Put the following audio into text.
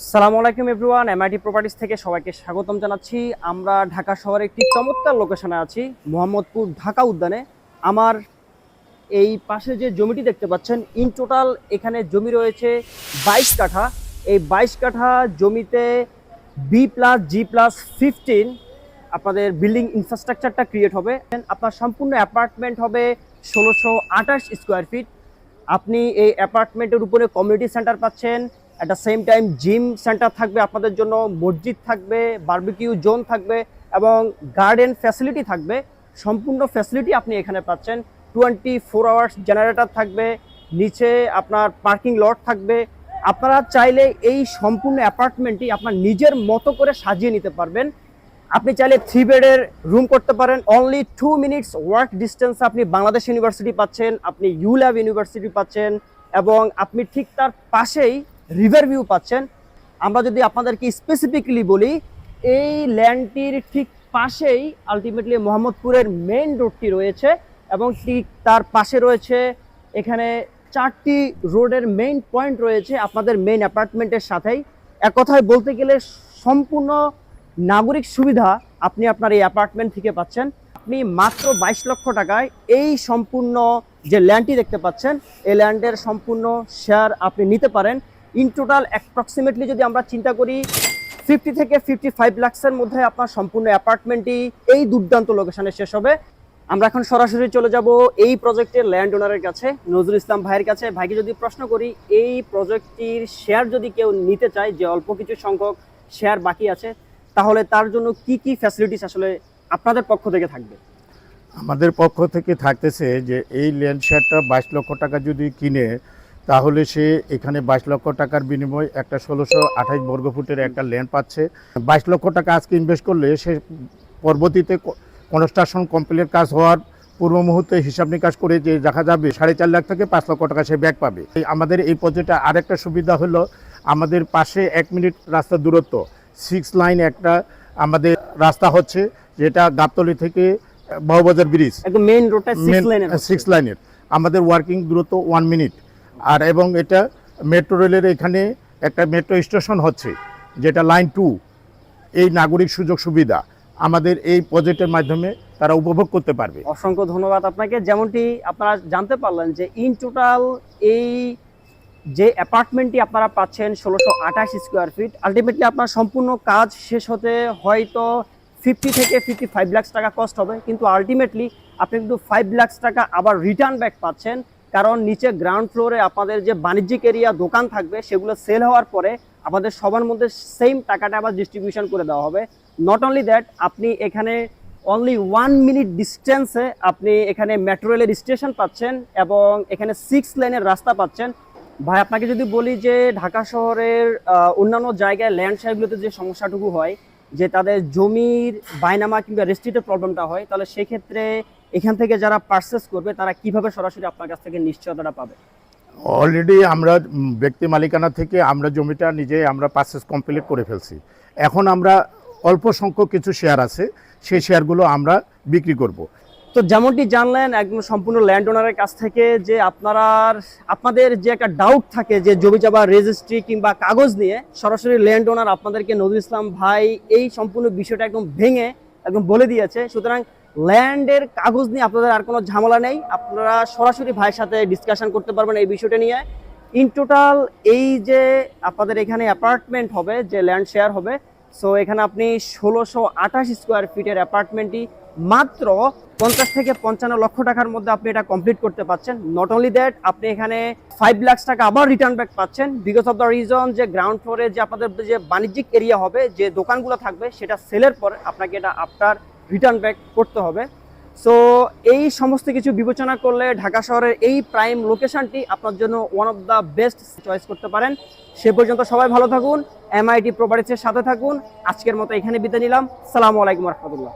সালামু আলাইকুম everyone, MIT properties থেকে সবাইকে স্বাগতম জানাচ্ছি। আমরা ঢাকা শহরে একটি চমৎকার লোকেশনে আছি, মোহাম্মদপুর ঢাকা উদ্যানে। আমার এই পাশে যে জমিটি দেখতে পাচ্ছেন, ইন টোটাল এখানে জমি রয়েছে 22 কাঠা। এই 22 কাঠা জমিতে B+G+15 আপনাদের বিল্ডিং ইনফ্রাস্ট্রাকচারটা ক্রিয়েট হবে। আপনার সম্পূর্ণ অ্যাপার্টমেন্ট হবে 1628 স্কোয়ার ফিট। আপনি এই অ্যাপার্টমেন্টের উপরে কমিউনিটি সেন্টার পাচ্ছেন, at the same time gym centre থাকবে আপনাদের জন্য, মসজিদ থাকবে, বারবিকিউ জোন থাকবে এবং গার্ডেন ফ্যাসিলিটি থাকবে। সম্পূর্ণ ফ্যাসিলিটি আপনি এখানে পাচ্ছেন। 24 আওয়ার্স জেনারেটর থাকবে, নিচে আপনার পার্কিং লট থাকবে। আপনারা চাইলে এই সম্পূর্ণ অ্যাপার্টমেন্টটি আপনার নিজের মতো করে সাজিয়ে নিতে পারবেন। আপনি চাইলে 3 বেডের রুম করতে পারেন। অনলি 2 মিনিটস ওয়ার্ক ডিস্টেন্স আপনি বাংলাদেশ ইউনিভার্সিটি পাচ্ছেন, আপনি ইউল্যাব ইউনিভার্সিটি পাচ্ছেন এবং আপনি ঠিক তার পাশেই রিভার ভিউ পাচ্ছেন। আমরা যদি আপনাদেরকে স্পেসিফিকলি বলি, এই ল্যান্ডটির ঠিক পাশেই আলটিমেটলি মোহাম্মদপুরের মেইন রোডটি রয়েছে এবং ঠিক তার পাশে রয়েছে এখানে 4টি রোডের মেইন পয়েন্ট রয়েছে আপনাদের মেইন অ্যাপার্টমেন্টের সাথেই। এক কথায় বলতে গেলে সম্পূর্ণ নাগরিক সুবিধা আপনি আপনার এই অ্যাপার্টমেন্ট থেকে পাচ্ছেন। আপনি মাত্র 22 লক্ষ টাকায় এই সম্পূর্ণ যে ল্যান্ডটি দেখতে পাচ্ছেন, এই ল্যান্ডের সম্পূর্ণ শেয়ার আপনি নিতে পারেন। ইন টোটাল অ্যাপ্রক্সিমেটলি যদি আমরা চিন্তা করি 50 থেকে 55 লাখসের মধ্যে আপনার সম্পূর্ণ অ্যাপার্টমেন্টটি এই দুর্দান্ত লোকেশনে শেষ হবে। আমরা এখন সরাসরি চলে যাব এই প্রজেক্টের ল্যান্ড ওনারের কাছে, নজরুল ইসলাম ভাইয়ের কাছে। ভাইকে যদি প্রশ্ন করি, এই প্রজেক্টটির শেয়ার যদি কেউ নিতে চায়, যে অল্প কিছু সংখ্যক শেয়ার বাকি আছে, তাহলে তার জন্য কি কি ফ্যাসিলিটিস আসলে আপনাদের পক্ষ থেকে থাকবে? আমাদের পক্ষ থেকে থাকতেছে যে এই ল্যান্ড শেয়ারটা 22 লক্ষ টাকা যদি কিনে, তাহলে সে এখানে 22 লক্ষ টাকার বিনিময়ে একটা 1628 বর্গফুটের একটা ল্যান্ড পাচ্ছে। 22 লক্ষ টাকা আজকে ইনভেস্ট করলে সে পরবর্তীতে কনস্ট্রাকশন কমপ্লিট কাজ হওয়ার পূর্ব মুহূর্তে হিসাব নিকাশ করে যে দেখা যাবে 4.5 লাখ থেকে 5 লক্ষ টাকা সে ব্যাক পাবে। আমাদের এই প্রজেক্টে আরেকটা সুবিধা হলো, আমাদের পাশে 1 মিনিট রাস্তার দূরত্ব 6 লাইন একটা আমাদের রাস্তা হচ্ছে, যেটা গাবতলী থেকে বাবুবাজার ব্রিজ একদম মেইন রোডটা 6 লাইনের আমাদের ওয়ার্কিং দূরত্ব 1 মিনিট। আর এবং এটা মেট্রো রেলের এখানে একটা মেট্রো স্টেশন হচ্ছে, যেটা লাইন 2। এই নাগরিক সুযোগ সুবিধা আমাদের এই প্রজেক্টের মাধ্যমে তারা উপভোগ করতে পারবে। অসংখ্য ধন্যবাদ আপনাকে। যেমনটি আপনারা জানতে পারলেন যে ইন টোটাল এই যে অ্যাপার্টমেন্টটি আপনারা পাচ্ছেন 1628 স্কোয়ার ফিট, আলটিমেটলি আপনার সম্পূর্ণ কাজ শেষ হতে হয়তো 50 থেকে 55 লাখ টাকা কস্ট হবে, কিন্তু আলটিমেটলি আপনি কিন্তু 5 লাখ টাকা আবার রিটার্ন ব্যাক পাচ্ছেন। কারণ নিচে গ্রাউন্ড ফ্লোরে আপনাদের যে বাণিজ্যিক এরিয়া দোকান থাকবে, সেগুলো সেল হওয়ার পরে আমাদের সবার মধ্যে সেম টাকাটা আবার ডিস্ট্রিবিউশন করে দেওয়া হবে। নট অনলি দ্যাট, আপনি এখানে অনলি 1 মিনিট ডিস্টেন্সে আপনি এখানে মেট্রো রেলের স্টেশন পাচ্ছেন এবং এখানে 6 লাইনের রাস্তা পাচ্ছেন। ভাই, আপনাকে যদি বলি যে ঢাকা শহরের অন্যান্য জায়গায় ল্যান্ড শেয়ারগুলোতে যে সমস্যাটুকু হয়, যে তাদের জমির বাইনামা কিংবা রেস্ট্রিক্টের প্রবলেমটা হয়, তাহলে সেক্ষেত্রে এখান থেকে যারা পারচেস করবে তারা কিভাবে সরাসরি আপনার কাছ থেকে নিশ্চয়তাটা পাবে? অলরেডি আমরা ব্যক্তি মালিকানা থেকে আমরা জমিটা নিজে আমরা পারচেস কমপ্লিট করে ফেলছি। এখন আমরা অল্প সংখ্যক কিছু শেয়ার আছে, সেই শেয়ারগুলো আমরা বিক্রি করব। তো যেমনটি জানলেন একদম সম্পূর্ণ ল্যান্ড ওনারের কাছ থেকে, যে আপনাদের যে একটা ডাউট থাকে যে জমি জমা রেজিস্ট্রি কিংবা কাগজ নিয়ে, সরাসরি ল্যান্ড ওনার আপনাদেরকে নজরুল ইসলাম ভাই এই সম্পূর্ণ বিষয়টা একদম ভেঙে একদম বলে দিয়েছে। সুতরাং ল্যান্ডের কাগজ নিয়ে আপনাদের আর কোনো ঝামেলা নেই, আপনারা সরাসরি ভাইয়ের সাথে ডিসকাশন করতে পারবেন এই বিষয়টা নিয়ে। ইন টোটাল এই যে আপনাদের এখানে অ্যাপার্টমেন্ট হবে, যে ল্যান্ড শেয়ার হবে, সো এখানে আপনি 1628 স্কোয়ার ফিটের অ্যাপার্টমেন্টটি মাত্র 50 থেকে 55 লক্ষ টাকার মধ্যে আপনি এটা কমপ্লিট করতে পারছেন। নট অনলি দ্যাট, আপনি এখানে 5 লাখ টাকা আবার রিটার্ন ব্যাক পাচ্ছেন, বিকজ অফ দ্য রিজন যে গ্রাউন্ড ফ্লোরে যে আপনাদের যে বাণিজ্যিক এরিয়া হবে, যে দোকানগুলো থাকবে, সেটা সেলের পর আপনাকে এটা আফটার রিটার্ন ব্যাক করতে হবে। সো এই সমস্ত কিছু বিবেচনা করলে ঢাকা শহরের এই প্রাইম লোকেশনটি আপনার জন্য one of the best choice করতে পারেন। সে পর্যন্ত সবাই ভালো থাকুন, এমআইটি প্রপার্টিজের সাথে থাকুন। আজকের মতো এখানে বিদায় নিলাম। আসসালামু আলাইকুম রহমতুল্লাহ।